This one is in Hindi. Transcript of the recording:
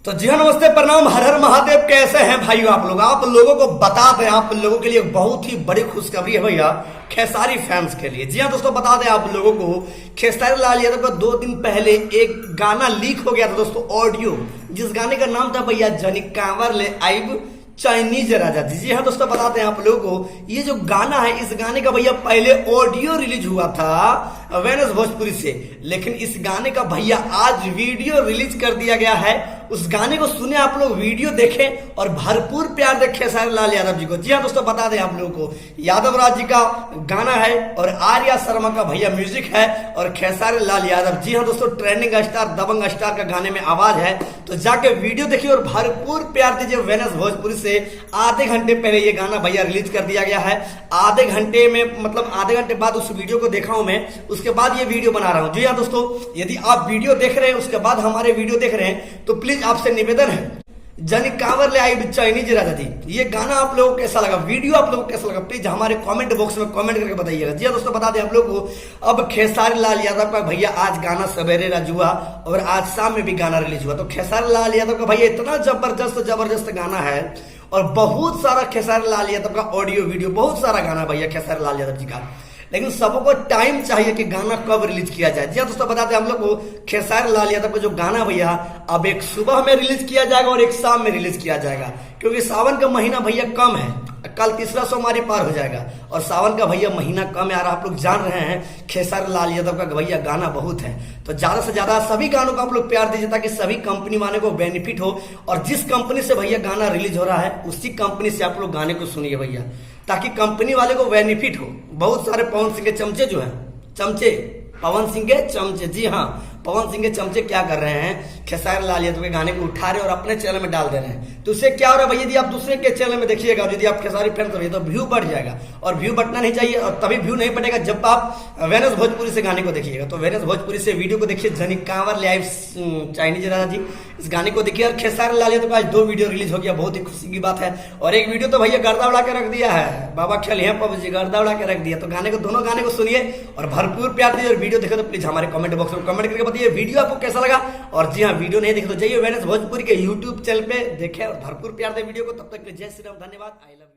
तो जी हाँ, नमस्ते, प्रणाम, हर हर महादेव। कैसे हैं भाइयों आप लोग? आप लोगों को बता दें, आप लोगों के लिए बहुत ही बड़ी खुशखबरी है भैया, खेसारी फैंस के लिए। जी हाँ दोस्तों, बता दें आप लोगों को, खेसारी लाल यादव का 2 दिन पहले एक गाना लीक हो गया था दोस्तों, ऑडियो, जिस गाने का नाम था भैया जनी कांवर ले आइब चाइनीज राजा जी। जी हाँ दोस्तों, बताते हैं आप लोगों को, ये जो गाना है, इस गाने का भैया पहले ऑडियो रिलीज हुआ था वेनस भोजपुरी से, लेकिन इस गाने का भैया आज वीडियो रिलीज कर दिया गया है। उस गाने को सुने आप लोग, वीडियो देखें और भरपूर प्यार दें खेसारी लाल यादव जी को। जी हाँ दोस्तों, बता दें आप लोगों को, यादव राज जी का गाना है और आर्या शर्मा का भैया म्यूजिक है और खेसारी लाल यादव, जी हाँ दोस्तों, ट्रेंडिंग स्टार, दबंग स्टार का गाने में आवाज है। तो जाके वीडियो देखिए और भरपूर प्यार दीजिए। वेनस भोजपुरी से आधे घंटे पहले ये गाना भैया रिलीज कर दिया गया है। आधे घंटे में, मतलब आधे घंटे बाद उस वीडियो को देखा हूं मैं, उसके बाद ये वीडियो बना रहा हूं। जी हाँ दोस्तों, यदि आप वीडियो देख रहे हैं उसके बाद हमारे वीडियो देख रहे हैं तो प्लीज आपसे निवेदन है, जनी कांवर ले आई चाइनीज राजा जी, ये गाना आप लोगों को कैसा लगा, वीडियो आप लोगों को कैसा लगा, प्लीज हमारे कमेंट बॉक्स में कमेंट करके बताइएगा। जी हाँ दोस्तों, बता दें आप लोगों को, अब खेसारी लाल यादव का भैया आज गाना सवेरे राज हुआ और आज शाम में भी गाना रिलीज हुआ। तो खेसारी लाल यादव का भैया इतना जबरदस्त गाना है और बहुत सारा खेसारी लाल यादव का ऑडियो वीडियो, बहुत सारा गाना भैया खेसारी लाल यादव जी का, लेकिन सबको टाइम चाहिए कि गाना कब रिलीज किया जाए। जी हाँ दोस्तों, बताते हैं हम लोग को, खेसारी लाल यादव का जो गाना भैया अब एक सुबह में रिलीज किया जाएगा और एक शाम में रिलीज किया जाएगा, क्योंकि सावन का महीना भैया कम है, कल तीसरा सोमवारी पार हो जाएगा और सावन का भैया महीना कम है। और आप लोग जान रहे हैं खेसारी लाल यादव का भैया गाना बहुत है, तो ज्यादा से ज्यादा सभी गानों को आप लोग प्यार दीजिए ताकि सभी कंपनी वाले को बेनिफिट हो। और जिस कंपनी से भैया गाना रिलीज हो रहा है उसी कंपनी से आप लोग गाने को सुनिए भैया, ताकि कंपनी वाले को बेनिफिट हो। बहुत सारे पवन सिंह के चमचे जो हैं, चमचे, पवन सिंह के चमचे, जी हाँ, पवन सिंह के चमचे क्या कर रहे हैं, खेसारी लाल यादव के गाने को उठा रहे और अपने चैनल में डाल दे रहे हैं। तो उससे क्या हो रहा है भैया, यदि आप दूसरे के चैनल में देखिएगा, यदि आप खेसारी फैन रहिए तो व्यू बढ़ जाएगा, और व्यू बढ़ना नहीं चाहिए, और तभी व्यू नहीं बढ़ेगा जब आप वेनस भोजपुरी से गाने को देखिएगा। तो वेनस भोजपुरी से वीडियो को देखिए, जनी कांवर ले आई चाइनीज राजा जी, इस गाने को देखिए। और खेसारी लाल यादव का आज 2 वीडियो रिलीज हो गया, बहुत ही खुशी की बात है। और एक वीडियो तो भैया गर्दा उड़ा के रख दिया है, बाबा खेल है पबजी, गर्दा उड़ा के रख दिया। तो गाने को, दोनों गाने को सुनिए और भरपूर प्यार दीजिए। और वीडियो देखे तो प्लीज हमारे कमेंट बॉक्स में कमेंट करके बताइए वीडियो आपको कैसा लगा। और जी हाँ, वीडियो नहीं देखे तो जाइए वेनस भोजपुरी के यूट्यूब चैनल पे देखें और भरपूर प्यार दे वीडियो को। तब तक के लिए जय श्री राम, धन्यवाद, आई लव।